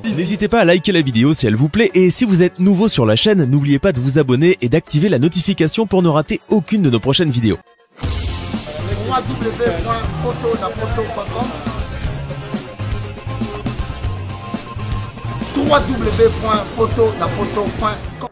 N'hésitez pas à liker la vidéo si elle vous plaît et si vous êtes nouveau sur la chaîne, n'oubliez pas de vous abonner et d'activer la notification pour ne rater aucune de nos prochaines vidéos. www.potonapoto.com www.potonapoto.com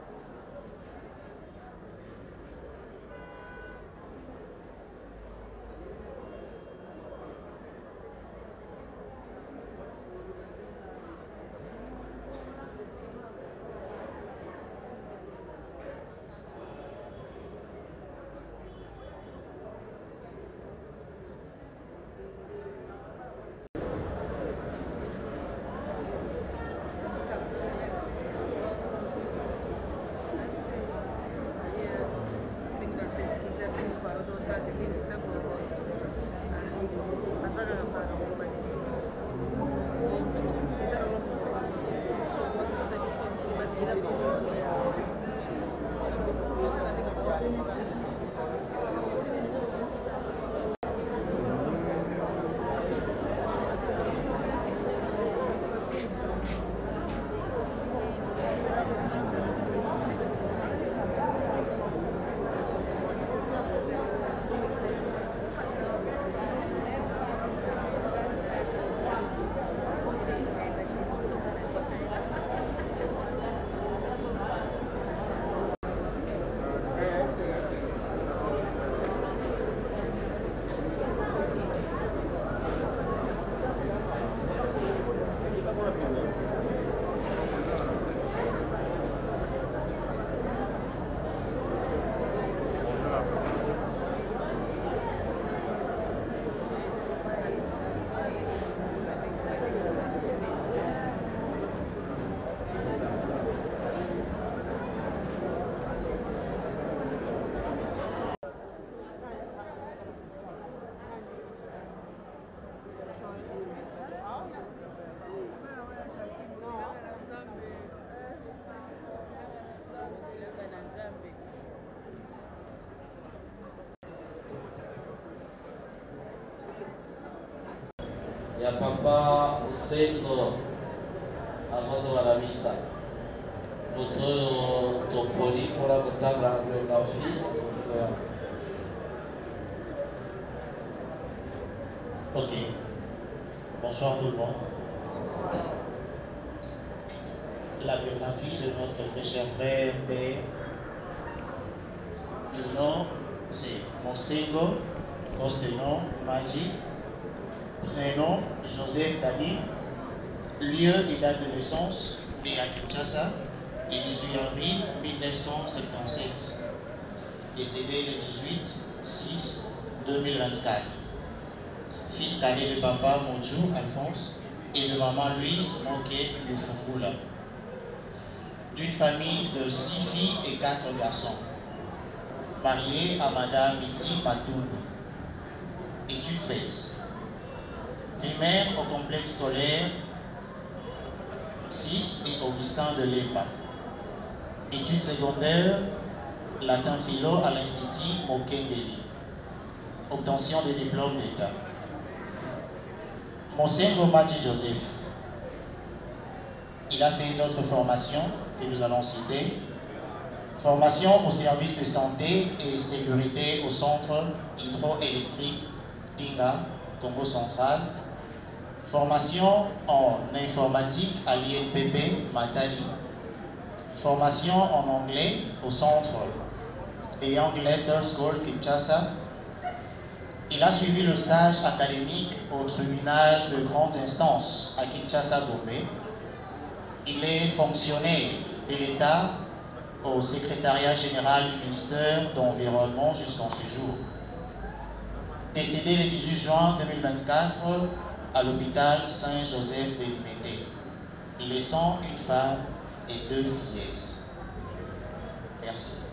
Ya papa Usengo avant de la misa. Notre topoli pour la biographie. Ok. Bonsoir tout le monde. La biographie de notre très cher frère père. Le nom c'est Monsengo, poste de nom Magie. Prénom Joseph Dani, lieu et date de naissance, né à Kinshasa, le 18 avril 1977, décédé le 18/6/2024. Fils cadet de papa Modjou Alphonse et de maman Louise Moké Lufungula. D'une famille de 6 filles et 4 garçons. Marié à madame Miti Matoub. Études faites. Primaire au complexe scolaire 6 et Augustin de Lemba. Études secondaires, latin philo à l'Institut Mokengeli. Obtention des diplômes d'État. Monsengo Maji Joseph. Il a fait d'autres formations que nous allons citer. Formation au service de santé et sécurité au centre hydroélectrique Dinga, Congo central. Formation en informatique à l'INPP Matadi. Formation en anglais au centre Young Letter School Kinshasa. Il a suivi le stage académique au tribunal de grandes instances à Kinshasa-Gombe. Il est fonctionnaire de l'État au secrétariat général du ministère d'Environnement jusqu'en ce jour. Décédé le 18 juin 2024 à l'hôpital Saint-Joseph de Limité, laissant une femme et 2 fillettes. Merci.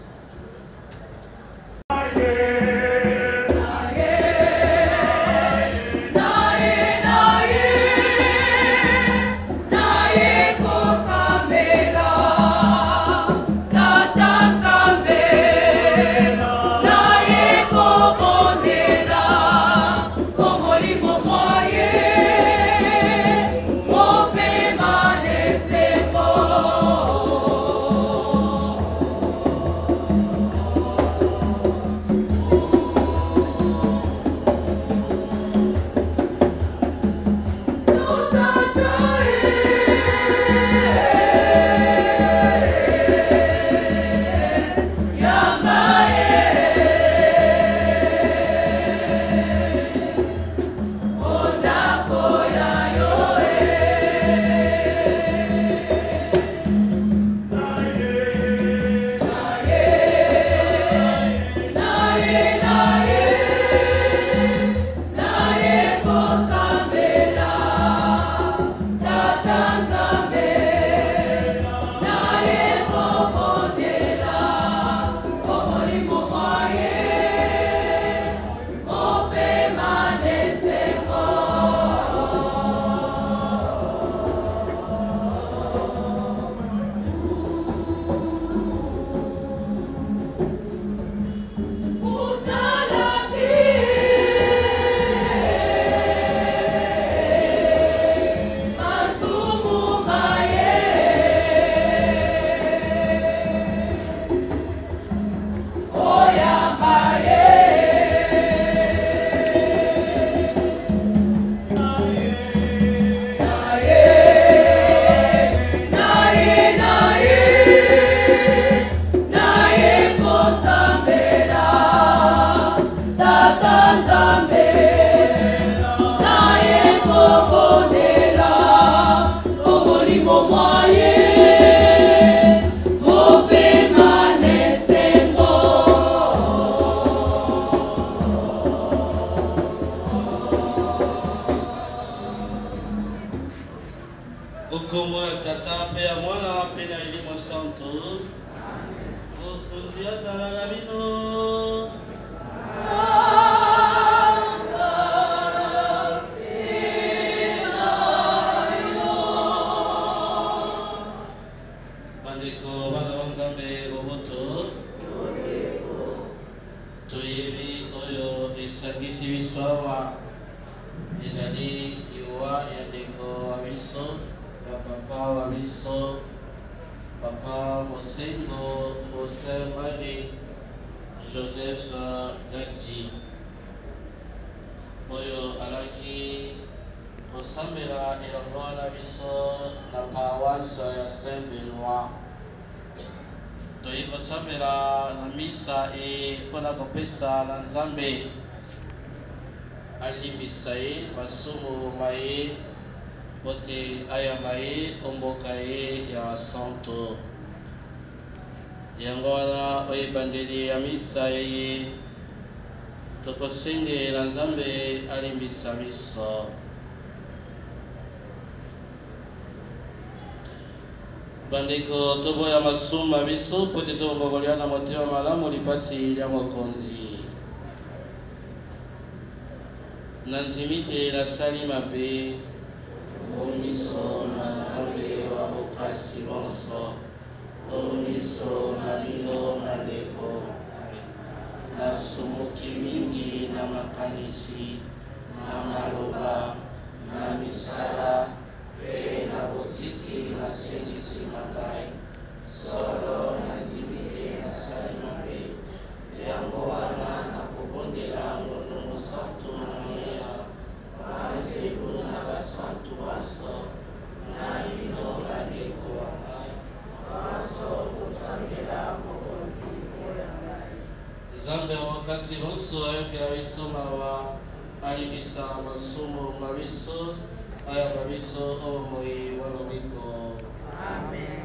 Papa Mosengo José Marie Joseph Gatti Oyo alaki Osamela elongona biso na paroisse ya Saint-Benoît Toyi kosamela na misa mpona kopesa na Nzambe alibisa ye masumu maye Bote ayamba ye omboka ye ya santo yango wana oyebandeli ya misa ye tokosengela Nzambe alimbisa biso bandeko toboya masuma biso pote tobongolia na motema malamu lipati lya mokonzi na nzimite nasali mabe Omiso na Nzambe wa bokasi bonso Omiso na bino na leko na sumuki mingi na makanisi na maloba na misala pe na botiki na sengisi makai solo na ndimike na sali mabe yango wana na kobondela ngono mosantu na meya Majebu na basantu baso na lino bandeko wangai baso kusangela mokonzi Nzambe wakasi bonso ayokela biso mawa alibisa masumu mabiso ayamba biso omoi walobiko Amen.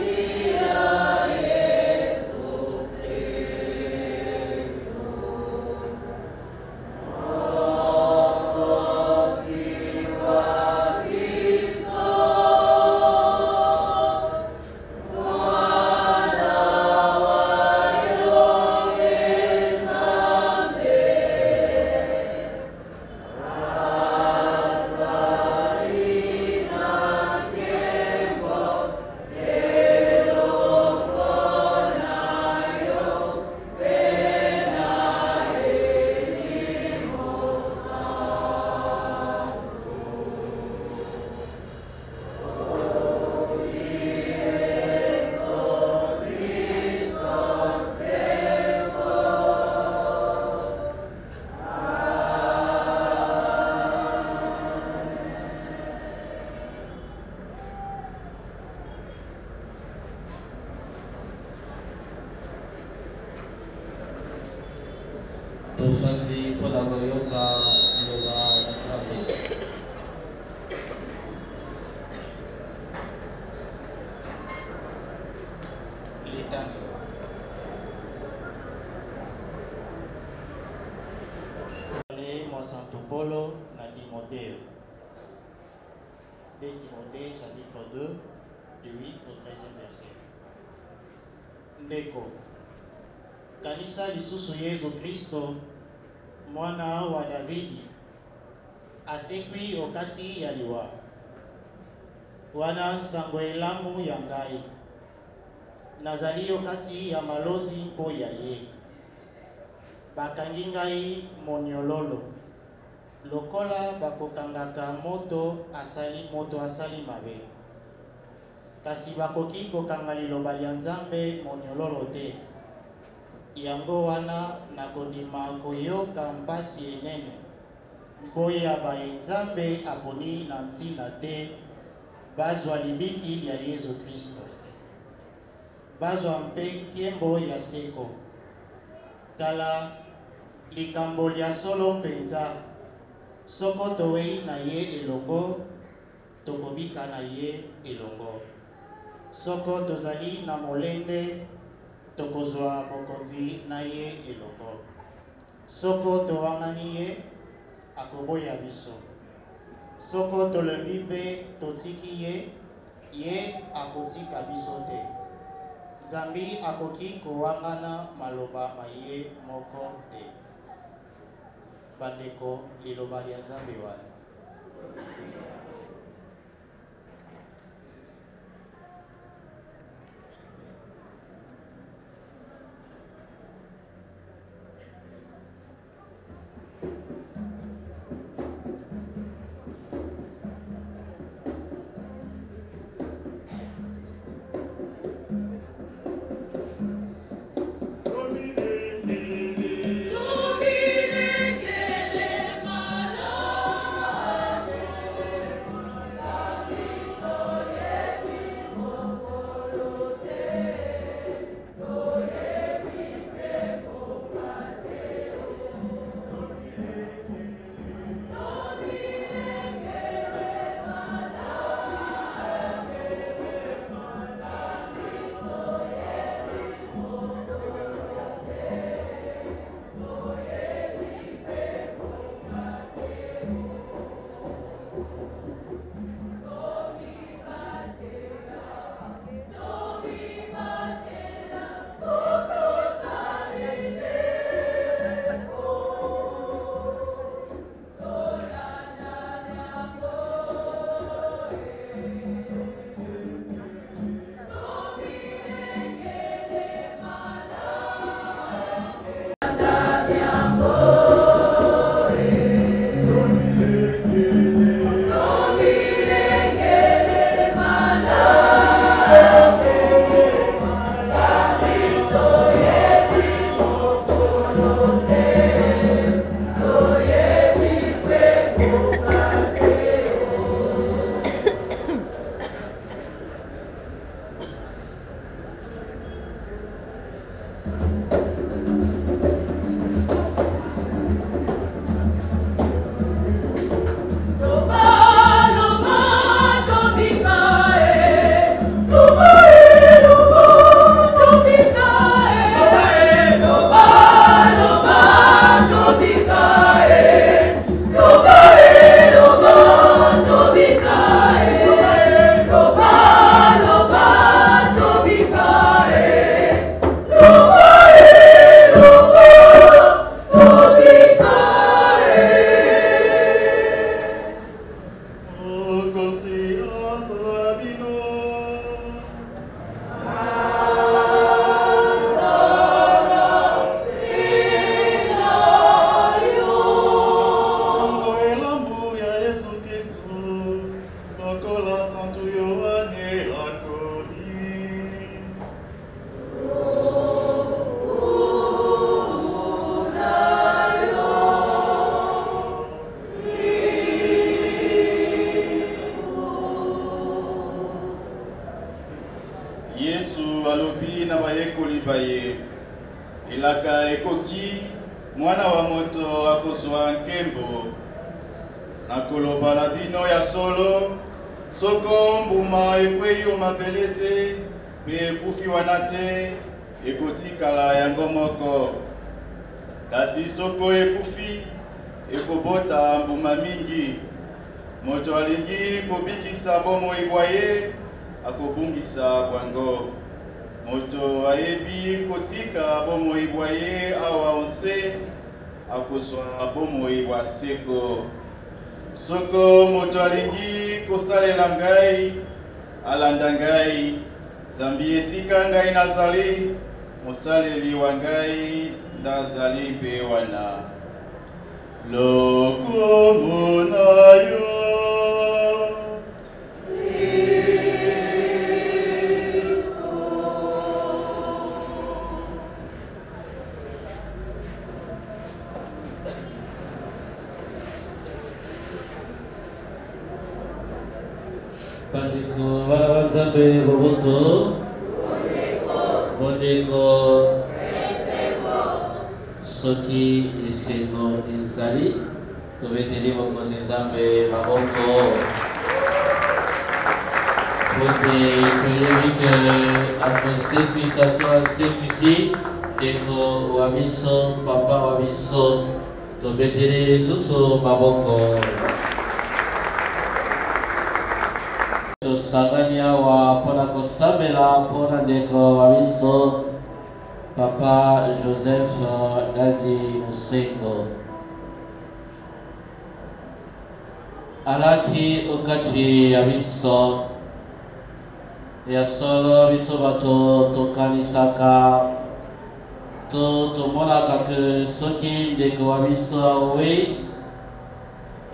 Maria, koyoka liloba ya Nzambe. L'État. Moi Santo Polo na Timothée. 2 Timothée chapitre 2 du 8 au 13e verset. Ndeko kanisa lisusu Yesu Kristo mwana wa Davidi asekwi okati ya liwa wana nsango elamu ya ngai nazali okati ya malozi mpo ya ye bakangi ngai moniololo lokola bakokangaka moto asali mabe kasi bakoki kokanga liloba lya Nzambe moniololo te yango wana nakondima koyoka mpasi enene mboya baye Nzambe aponi na ntina te bazwa libiki lya Yesu Kristo bazwa mpe nkembo ya seko tala likambo lya solo mpenza soko towei na ye elongo tokobika na ye elongo soko tozali na molende tokozwa bokonzi na ye elongo soko towangani ye akoboya biso soko tolembi mpe totiki ye akotika biso te Zambi akoki kowangana maloba maye moko te bandeko liloba lya Nzambe wana. mwana wa moto akozwa nkembo nakoloba na bino ya solo soko mbuma ekweyi o mabele te mpe ekufi wana te ekotikala yango moko kasi soko ekufi ekobota mbuma mingi moto alingi kobikisa bomoi bwa ye akobungisa bwango moto ayebi kotika bomoi bwa ye awa onse akozwa bomoi bwa seko soko moto alingi kosalela ngai alanda ngai zambi esika ngai nazali mosaleli wa ngai ndazali mpe wana lokomo na yo Bandeko Nzambe boboto Bondeko soki esengo ezali tobeteli bokonzi Nzambe maboko pote toyebi ke akosepisa to asepisi ndeko wa biso papa wa biso tobeteli lisusu maboko tosangani awa mpona kosambela mpona ndeko wa biso Papa Joseph Dadi Musengo alaki okati ya biso ya solo biso bato tokanisaka tomonaka ke soki ndeko wa biso awe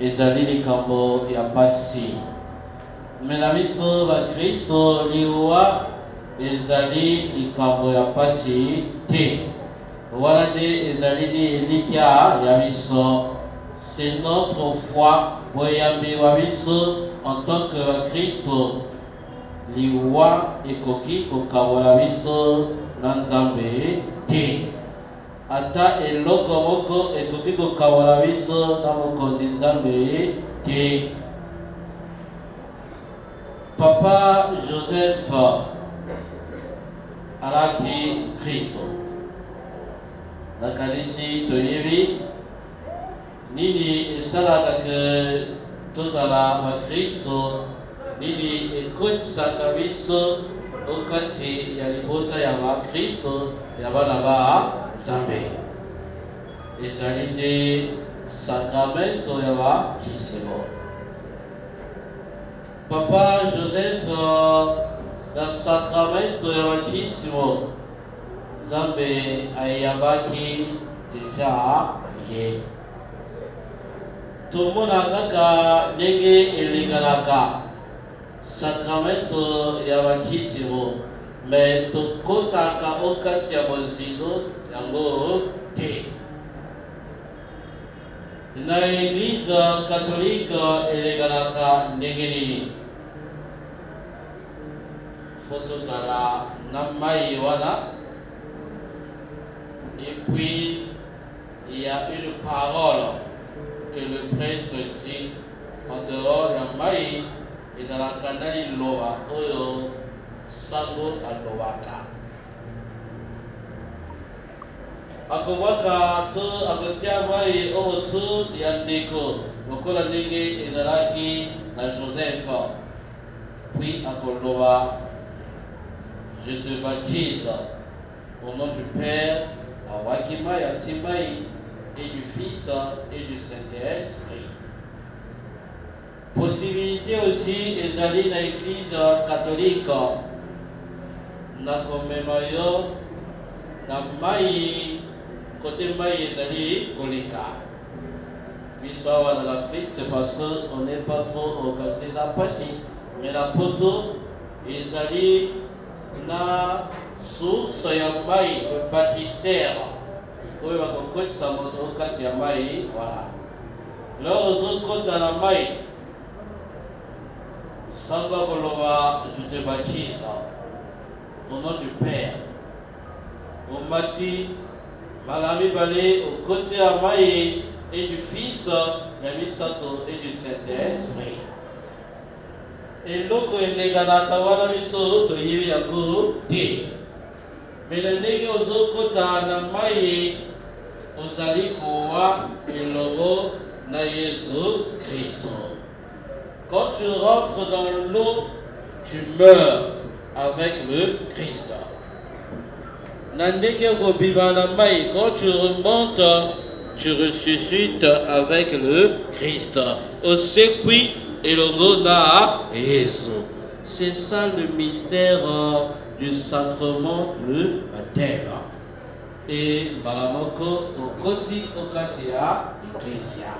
ezali likambo ya pasi me na biso bakristo liwa ezali likambo ya pasi te wana nde ezali ni elikya ya biso. C'est notre foi boyambi wa biso en tant que bakristo liwa ekoki kokabola biso na Nzambe te ata eloko moko ekoki kokabola biso na mokonzi Nzambe te. Papa Joseph alaki Kristo nakanisi toyebi nini esalaka ke tozala bakristo nini ekotisaka biso okati ya libota ya bakristo ya bana ba Nzambe ezali nde sakramento ya bakisimo. Papa Joseph na sakramento ya bakisimo Nzambe ayabaki deja ye tomona kaka ndenge elinganaka sakramento ya bakisimo me tokotaka okati ya bozindo yango te. Na eglise catholique elinganaka ndenge nini faut tozala na mai wana et puis il y a une parole que le prêtre dit en dehors de mai et dans la canali loa oyo sango alobaka akobaka to akotia mai oyo to ya ndeko lokola ndenge ezalaki na Joseph puis akoloba je te baptise au nom du Père Awakima Yatimai et du Fils et du Saint-Esprit. Possibilité aussi ezali na église catholique na komemayo na mai côté mai ezali koleka biso awa dans l'Afrique c'est parce que on n'est pas trop organisé na pasi mais la poto ezali na source ya mai le baptistère oyo bakokotisa moto okati ya mai voilà lelo ozokota na mai sanga koloba je te baptise au nom du Père omati Malami balé au côté à Maïe et du Fils, Yamisato et du Saint-Esprit. Et l'autre est néganaka wana biso to yibi yako te. Mais le négé aux autres na Maïe ozali kowa elongo na Jésus-Christ. Quand tu rentres dans l'eau, tu meurs avec le Christ. Quand tu remontes, tu ressuscites avec le Christ. Au séqui et le na Jésus. C'est ça le mystère du sacrement de baptême. Et Balamoko au Koti Okasia Ecclesia.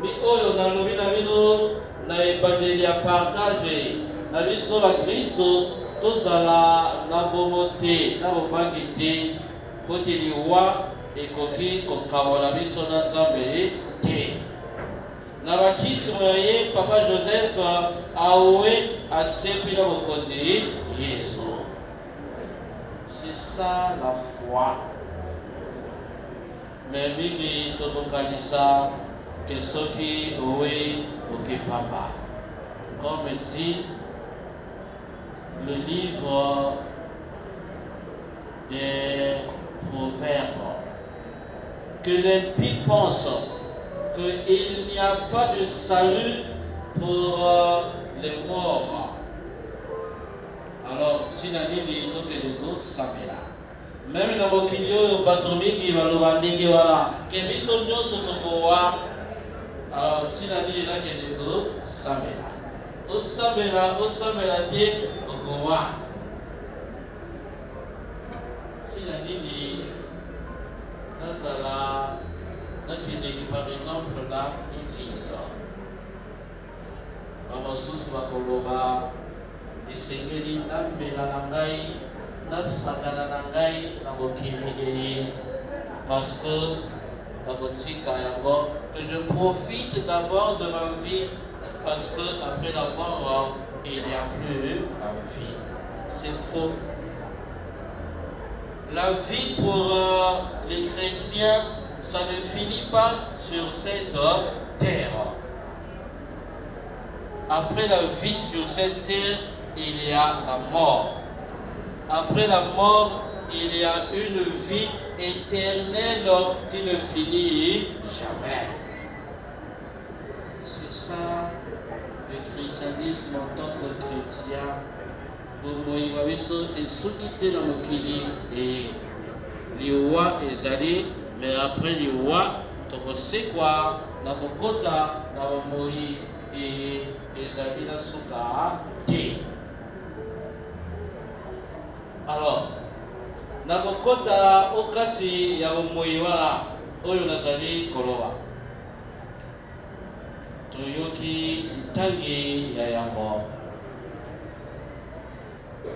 Mais on a l'objet na évangile à partager. Na biso la Christ. Tozala na bomote na bopangite kote liwa ekoki kokabola biso na Nzambe te. Na bakismo ye Papa Joseph awe asepi na bokonzi Yesu. C'est ça la foi. Mais mingi tokokanisa que soki owe oke papa. Comme dit le livre des Proverbes, que l'impie pense qu'il n'y a pas de salut pour les morts. Alors, si nous avons dit que samela, même dans le kilio, Batomi qui va le bandingue, voilà, que nous sommes alors, si nous avons dit que samela. Osamela tie okowa. Si la nini nazala nakendeki par exemple na église bamasusu bakoloba esengeli nambela na ngai nasakana na ngai na mokili parce que nakotika yango que je profite d'abord de ma vie. Parce qu'après la mort, il n'y a plus la vie. C'est faux. La vie pour les chrétiens, ça ne finit pas sur cette terre. Après la vie sur cette terre, il y a la mort. Après la mort, il y a une vie éternelle qui ne finit jamais. C'est ça. Le christianisme en tant que chrétien, pour moi, et ceux qui étaient dans le Kili, et les rois ezali, mais après les rois, tu sais quoi, na kokota, na moi, et ezali na suka, te. Alors, na kokota, okati ya moi, voilà, oyo nazali koloba. Toyoki tangi ya yango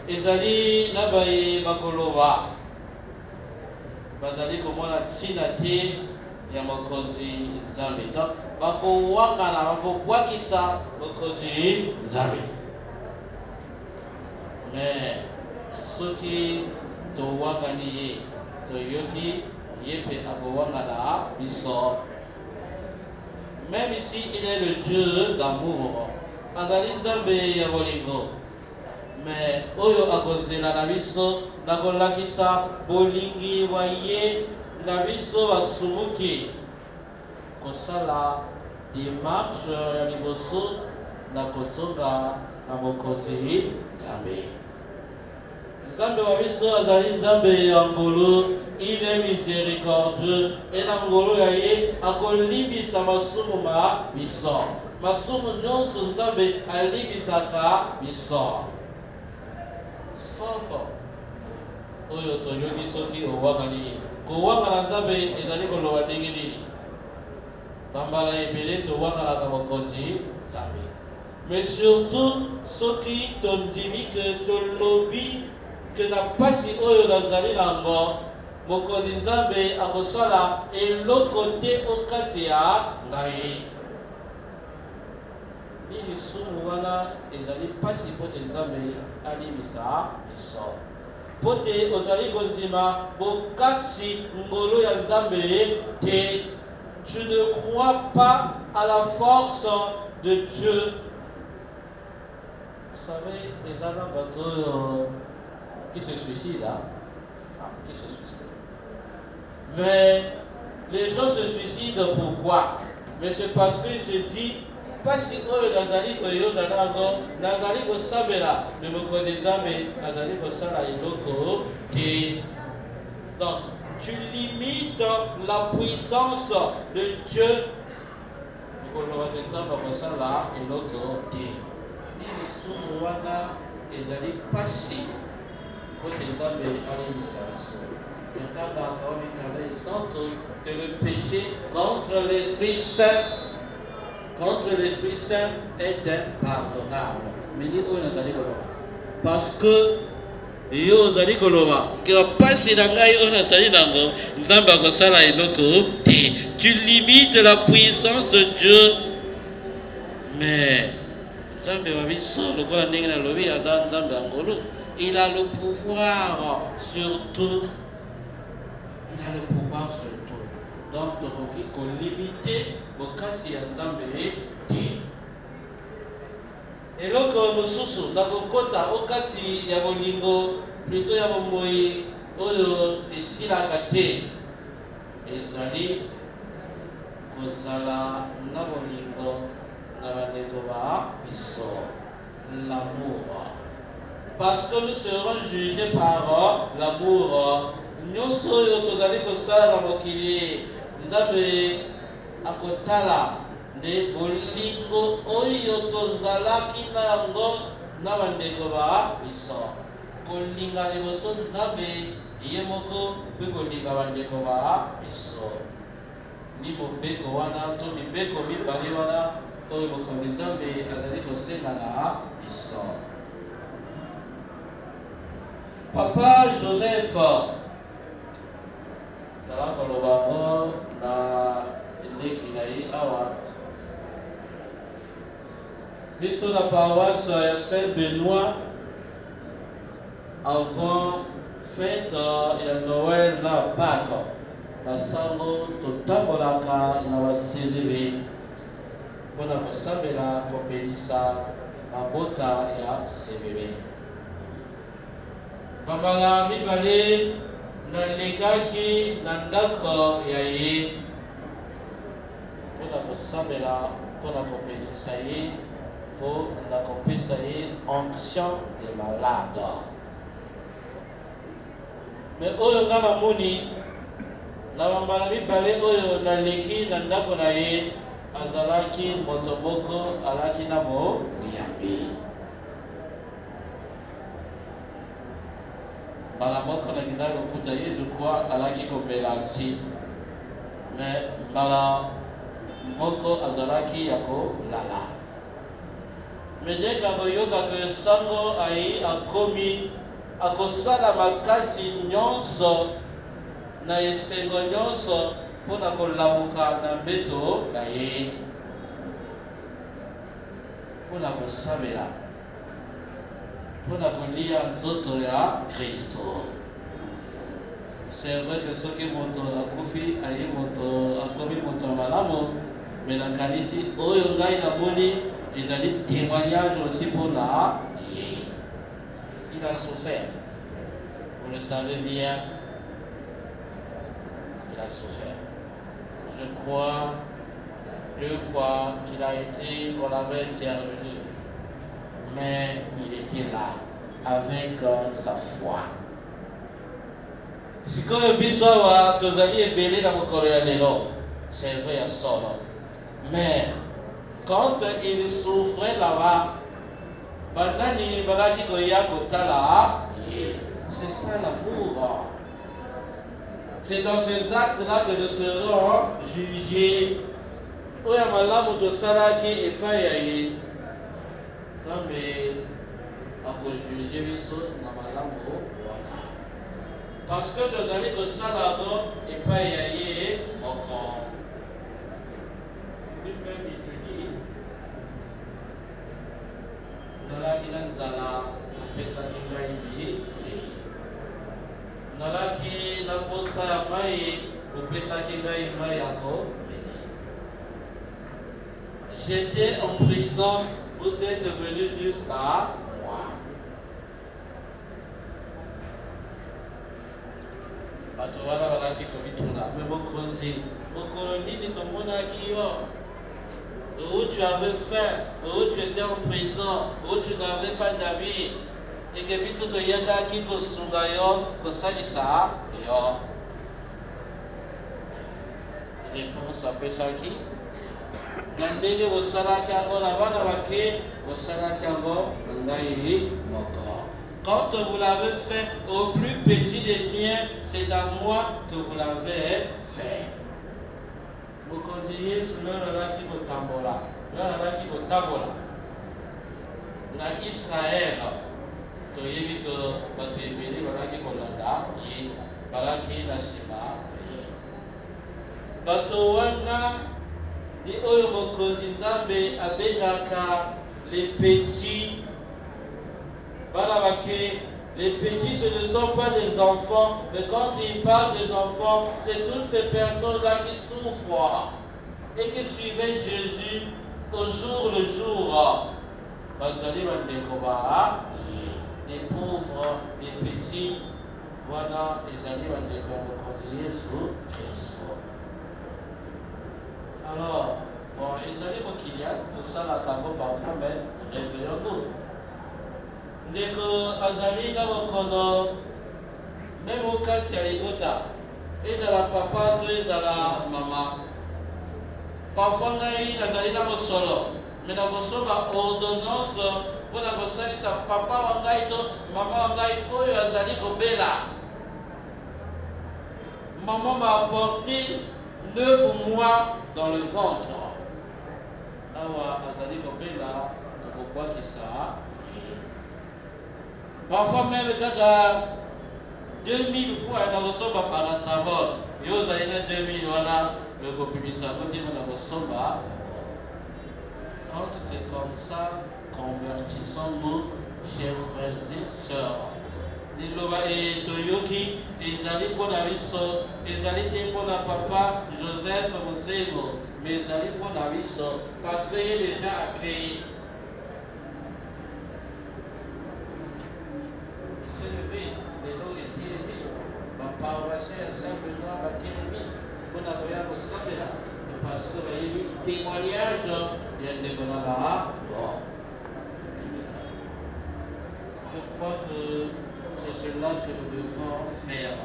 ezali nabai bakoloba bazali komona ntina te ya mokonzi Nzambe. Donc bakowakana bakobwakisa mokonzi Nzambe. Mais soki towakani ye toyoki ye mpe akowakana biso. Même ici, il est le Dieu d'amour. Azali Nzambe ya bolingo. Mais oyo akozela na biso nakolakisa bolingi wa ye na biso basumuki kosala démarche ya liboso na kozonga na mokonzi Nzambe. Nzambe wa biso azali Nzambe ya ngolu. Il est miséricordieux et na ngolo ya ye akolimbisa masumu ma biso. Masumu nyonso Nzambe alimbisaka biso. Sauf oyo toyoki soki owakani. Kowakana Nzambe ezali koloba ndenge nini? Bambala ebele towakanaka mokonzi Nzambe. Mais surtout soki tondimi ke tolobi que na pasi oyo nazali nango mokonzi Nzambe akosala eloko te okati ya ngai. Nini sumu wana ezali pasi pote Nzambe alimisa biso. pote ozali kondima bokasi ngolo ya Nzambe te. Tu ne crois pas à la force de Dieu. Vous savez, les bateaux qui se suicident, qui se suicident. Mais les gens se suicident pourquoi? Mais c'est parce qu'ils se disent, pas si eux, Nazali Koyo Nanago, Nazali Kosabela, ne me connaissent pas, mais Nazali Kosala Iloko, qui. Donc, tu limites la puissance de Dieu. Pour le exemple, Kosala Iloko, qui. Il est wana ezali passé pour les hommes aller les services. Le temps d'encore ils sentent que le péché contre l'Esprit Saint est impardonnable. Mais il y parce que yo zali koloma que la passé d'angai on a sali dango nzamba kosala eloko te. Tu limites la puissance de Dieu, mais il a le pouvoir sur tout. Il a le pouvoir sur tout. Donc, il faut limiter le cas de Nzambe. Et donc, nous sommes dans le côté au cas de Yabolingo, plutôt Yabomoy, et si la gâte, et Zali, Kozala, Nabolingo. L'amour. Parce que nous serons jugés par l'amour. Nous sommes tous allés pour ça dans le kili. Nous avons akotala de bolingo oyo tozala kinango na bandeko ba biso. Kolinga liboso nzabe yemoko pe kolinga bandeko ba biso. Ni mobeko wana to mibeko mibale wana. Papa Joseph, sur la paroisse Saint-Benoît, avant fête et Noël, la Pâques, la sango totabolaka na célébrer. Pour la Mosabela, Kopelisa, Mabota ya CBB. Babala Mibale, Nalekaki, Nandako Yaye. Pour la Mosabela, pour la Kopelisa, pour la Kopelisa, onction des malades. Mais Oyo Namamoni, la Babala Mibale, Oyo Naleki, Nandako Yaye. Azalaki motoboko alaki nabo yambi. Bala moko na gina kokuta ye de quoi alaki kopelati. Mais bala moko azalaki yako lala. Mais dès que yoka que sango ai akomi akosala makasi nyonso na esengo nyonso. Pour la kolamuka na beto na ye pour la kosabela pour la kolia nzoto ya Kristo. C'est vrai que ceux qui montent à Kofi ayi moto akomi moto malamu mais la kalisi oyo ngai na moni ezali témoignage aussi pour la ye. Il a souffert, vous le savez bien, il a souffert. Je crois 2 fois qu'il a été, qu'on avait intervenu, mais il était là, avec sa foi. Si comme Bissoa, Tozali est belé dans mon coréen, c'est vrai à solo. Mais quand il souffrait là-bas, Bandani, Balaki Koya Kotala, c'est ça l'amour. C'est dans ces actes-là que nous serons jugés. Oya malamu to salaki et pas yaye. Zambe ako juger biso na malamu wana. Parce que nous allons que salado et pas yaye encore. Lui-même il dit nalaki na nzala pesa kinga ibi. posa ya mai, opesaki ngai mai ya komela. J'étais en prison, vous êtes venus jusqu'à moi. Bato wana balaki komituna, mais mokonzi, mokolo nini tomonaki yo? Où tu avais faim, où tu étais en prison, où tu n'avais pas d'amis, et que biso toyekaki kosunga yo, kosalisa yo. Réponse apesaki. Na ndenge bosalaki yango na bana bake, bosalaki yango ngai moko. Quand vous l'avez fait au plus petit des miens, c'est à moi que vous l'avez fait. Mokonzi Yesu nalaki kotambola, nalaki kotambola. Na Israël, toyebi ko bato ebele balaki kolanda ye, balaki na nsima ye. Bato wana ni oyo mokonzi Nzambe abengaka les petits. Les petits, ce ne sont pas des enfants, mais quand il parle des enfants, c'est toutes ces personnes-là qui souffrent et qui suivaient Jésus au jour le jour. Les pauvres, les petits, voilà, les amis vont continuer sous Christ. Alors, bon, les amis vont qu'il y a, tout ça, la camo parfois, mais réveillons-nous. Ndeko azali na mokono même kasi ya libota ezala papa to ezala mama. Parfois ngai nazali na mosolo mais na kosomba ordonnance mpona kosalisa papa wa ngai to mama wa ngai oyo azali kobela. Maman m'a apporté 9 mois dans le ventre. Awa azali kobela tokokwakisa. Parfois même quand 2000 fois on a reçu par paracétamol, il y a 2000 voilà le copimisa côté on a reçu. Quand c'est comme ça, convertissons-nous, chers frères et sœurs. Et Toyoki, ils allaient pour la mission, ils allaient pour la papa Joseph Mosego, mais ils allaient pour la mission parce qu'il est déjà accueilli. Parce que les témoignages viennent de Bonabara. Je crois que c'est cela que nous devons faire.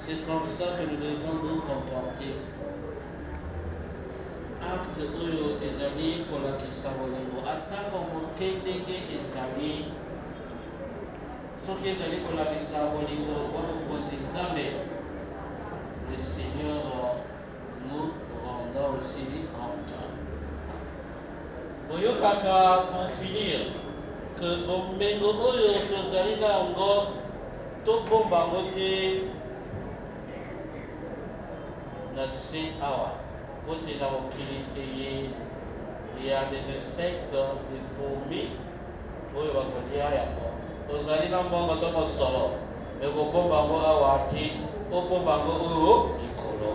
C'est comme ça que nous devons nous comporter. Acte oyo ezali kolakisa bolingo atako mokendenge ezali soki ezali kolakisa bolingo oyo mokonzi Nzambe. Le Seigneur nous rendra aussi compte. Boyokaka pour finir que bomengo oyo tozali na yango tobomba yango te na se awa po te na mokili eye ya des insectes, des fourmis oyo bakolia yango tozali na mbongo to mosolo me kobomba yango awa te obomba yango oyo likolo.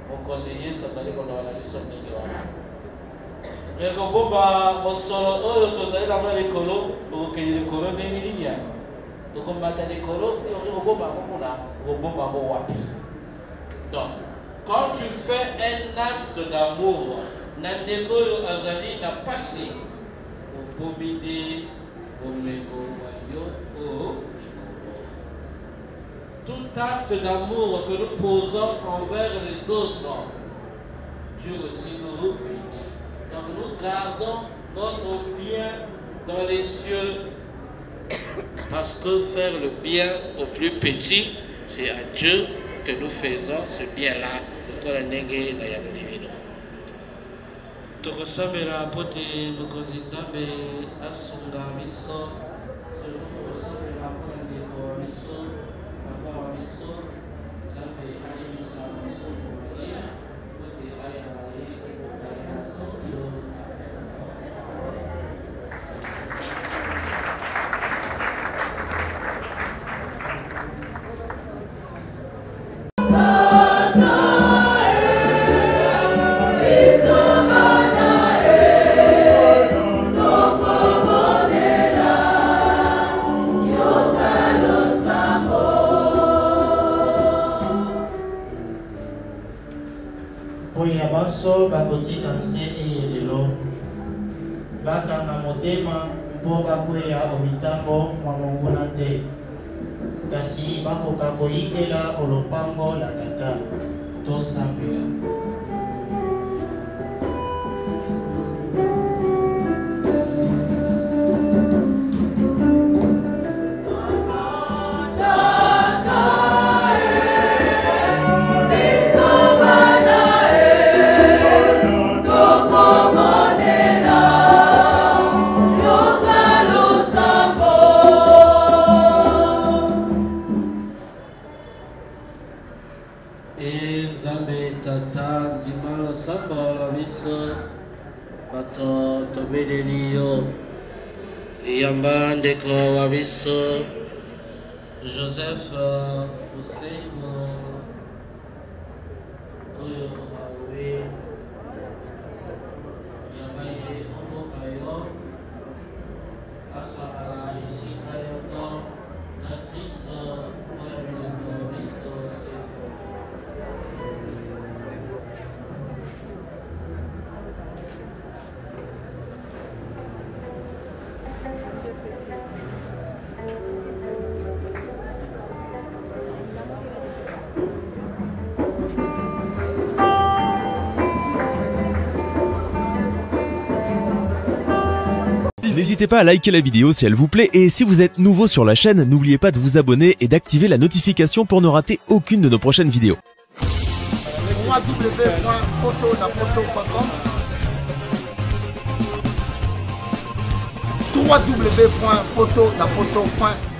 Mokonzi Yesu azali koloba na biso ndenge wana ekobomba mosolo oyo tozali nango likolo okokende likolo ndenge nini ya okomata likolo okobomba yango kuna okobomba yango wapi? Donc quand tu fais un acte d'amour na ndeko oyo azali na pasi obomi nde bomengo wa yo oyo. Tout acte d'amour que nous posons envers les autres, Dieu aussi nous bénit. Donc nous gardons notre bien dans les cieux, parce que faire le bien au plus petit, c'est à Dieu que nous faisons ce bien-là. Tokosambela pote mokonzi Nzambe asunga biso selon kosambela mpona ndeko wa biso. banso bakotika nse eyelelo bakanga motema mpo bakweya omitango mwa monguna te kasi bakoka koyingela olopango la tata tosambela. Yamba ndeko wabiso Joseph Hussein oyo awe yamba ye omokayo asabala esika yoko na Kristo oyo ndeko wabiso N'hésitez pas à liker la vidéo si elle vous plaît et si vous êtes nouveau sur la chaîne, n'oubliez pas de vous abonner et d'activer la notification pour ne rater aucune de nos prochaines vidéos. www.potonapoto.com